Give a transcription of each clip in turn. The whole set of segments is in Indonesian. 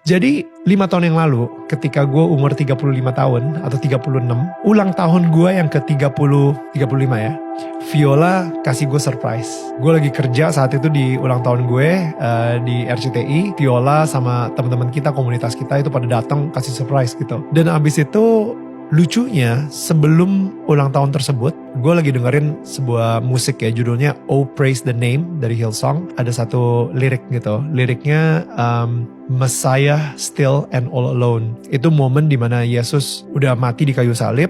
Jadi 5 tahun yang lalu ketika gue umur 35 tahun atau 36, ulang tahun gue yang ke 35 ya, Viola kasih gue surprise. Gue lagi kerja saat itu di ulang tahun gue di RCTI. Viola sama teman-teman kita, komunitas kita itu pada datang kasih surprise gitu. Dan abis itu lucunya sebelum ulang tahun tersebut, gue lagi dengerin sebuah musik ya, judulnya Oh Praise the Name dari Hillsong. Ada satu lirik gitu, liriknya Messiah still and all alone. Itu momen dimana Yesus udah mati di kayu salib,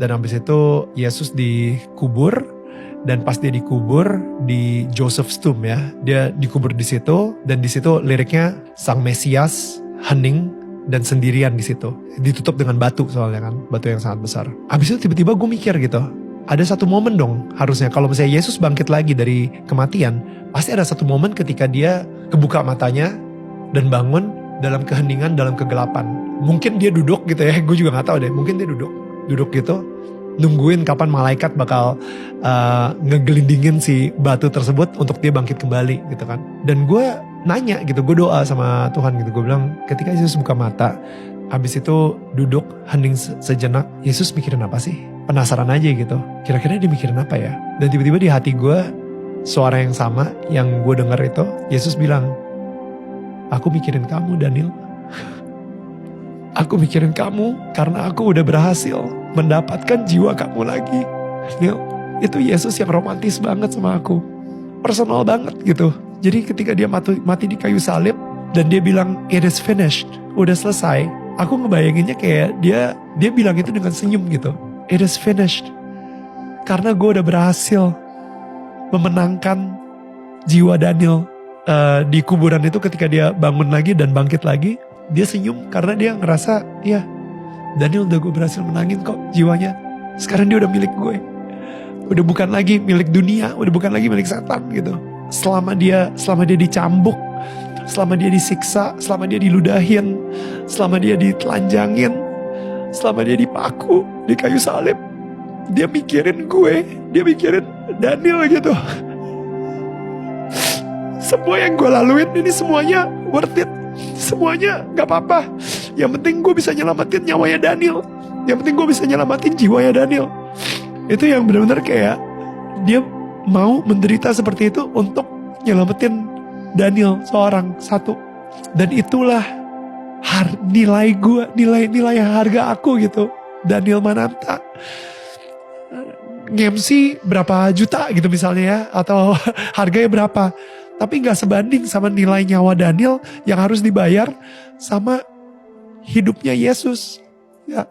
dan habis itu Yesus dikubur. Dan pas dia dikubur di Joseph's tomb ya, dia dikubur di situ, dan di situ liriknya Sang Mesias hening dan sendirian di situ. Ditutup dengan batu soalnya kan, batu yang sangat besar. Abis itu tiba-tiba gue mikir gitu, ada satu momen dong harusnya kalau misalnya Yesus bangkit lagi dari kematian, pasti ada satu momen ketika dia kebuka matanya dan bangun dalam keheningan, dalam kegelapan. Mungkin dia duduk gitu ya, gue juga gak tahu deh, mungkin dia duduk gitu, nungguin kapan malaikat bakal ngegelindingin si batu tersebut untuk dia bangkit kembali gitu kan. Dan gue nanya gitu, gue doa sama Tuhan gitu, gue bilang ketika Yesus buka mata, habis itu duduk hening sejenak, Yesus mikirin apa sih? Penasaran aja gitu, kira-kira dia mikirin apa ya? Dan tiba-tiba di hati gue suara yang sama yang gue dengar itu, Yesus bilang, aku mikirin kamu Daniel. Aku mikirin kamu karena aku udah berhasil mendapatkan jiwa kamu lagi. Daniel, itu Yesus yang romantis banget sama aku, personal banget gitu. Jadi ketika dia mati di kayu salib dan dia bilang it is finished, udah selesai, aku ngebayanginnya kayak dia bilang itu dengan senyum gitu. It is finished, karena gue udah berhasil memenangkan jiwa Daniel. Di kuburan itu ketika dia bangun lagi dan bangkit lagi, dia senyum karena dia ngerasa, ya Daniel udah gue berhasil menangin kok jiwanya. Sekarang dia udah milik gue, udah bukan lagi milik dunia, udah bukan lagi milik setan gitu. Selama dia dicambuk, selama dia disiksa, selama dia diludahin, selama dia ditelanjangin, selama dia dipaku di kayu salib, dia mikirin gue, dia mikirin Daniel gitu. Semua yang gue laluin ini semuanya worth it, semuanya gak apa-apa. Yang penting gue bisa nyelamatin nyawanya Daniel, yang penting gue bisa nyelamatin jiwanya Daniel. Itu yang benar-benar kayak dia mau menderita seperti itu untuk nyelamatin Daniel seorang satu. Dan itulah nilai gue, nilai harga aku gitu. Daniel Mananta nge-MC berapa juta gitu misalnya ya, atau harganya berapa, tapi gak sebanding sama nilai nyawa Daniel yang harus dibayar sama hidupnya Yesus ya.